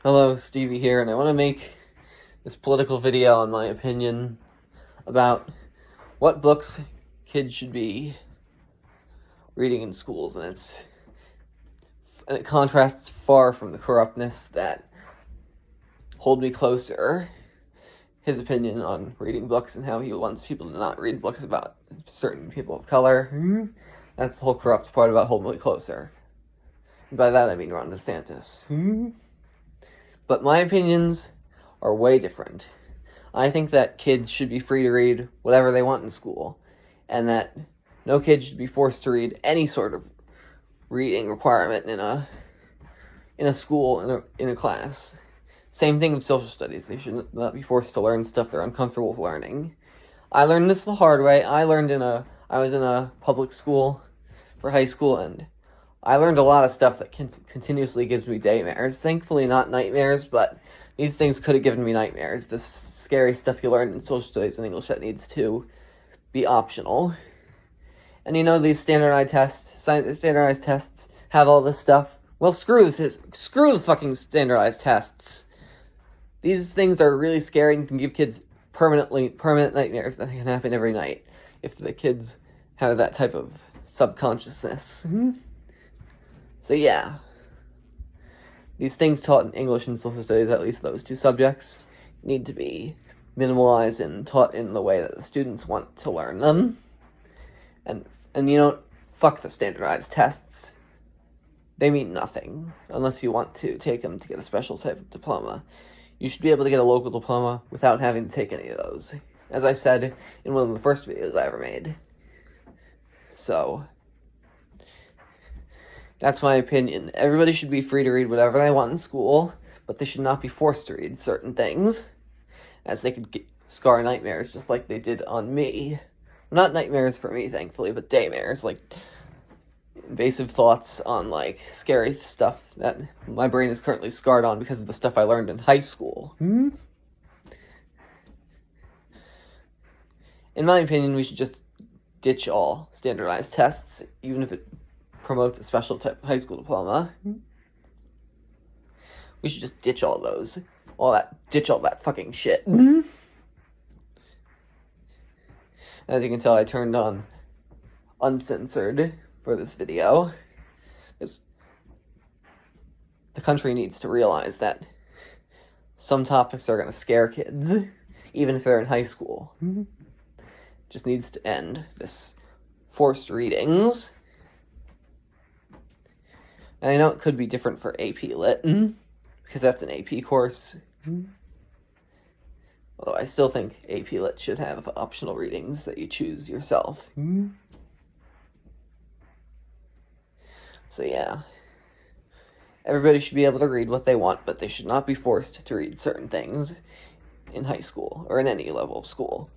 Hello, Stevie here, and I want to make this political video on my opinion about what books kids should be reading in schools, and it contrasts far from the corruptness that Hold Me Closer, his opinion on reading books and how he wants people to not read books about certain people of color. That's the whole corrupt part about Hold Me Closer. And by that I mean Ron DeSantis. But my opinions are way different. I think that kids should be free to read whatever they want in school, and that no kid should be forced to read any sort of reading requirement in a school, in a class. Same thing with social studies. They should not be forced to learn stuff they're uncomfortable with learning. I learned this the hard way. I was in a public school for high school, and I learned a lot of stuff that continuously gives me daymares. Thankfully not nightmares, but these things could have given me nightmares. This scary stuff you learn in social studies and English that needs to be optional. And these standardized tests have all this stuff. Well, screw the fucking standardized tests. These things are really scary and can give kids permanent nightmares that can happen every night if the kids have that type of subconsciousness. So yeah, these things taught in English and social studies, at least those two subjects, need to be minimalized and taught in the way that the students want to learn them. And fuck the standardized tests. They mean nothing unless you want to take them to get a special type of diploma. You should be able to get a local diploma without having to take any of those, as I said in one of the first videos I ever made. So that's my opinion. Everybody should be free to read whatever they want in school, but they should not be forced to read certain things, as they could scar nightmares just like they did on me. Not nightmares for me, thankfully, but daymares, like invasive thoughts on, scary stuff that my brain is currently scarred on because of the stuff I learned in high school. In my opinion, we should just ditch all standardized tests, even if it promotes a special type of high school diploma. We should just ditch all those. Ditch all that fucking shit. As you can tell, I turned on uncensored for this video, because the country needs to realize that some topics are going to scare kids, even if they're in high school. Just needs to end this forced readings. And I know it could be different for AP Lit, because that's an AP course. Although I still think AP Lit should have optional readings that you choose yourself. So yeah, everybody should be able to read what they want, but they should not be forced to read certain things in high school, or in any level of school.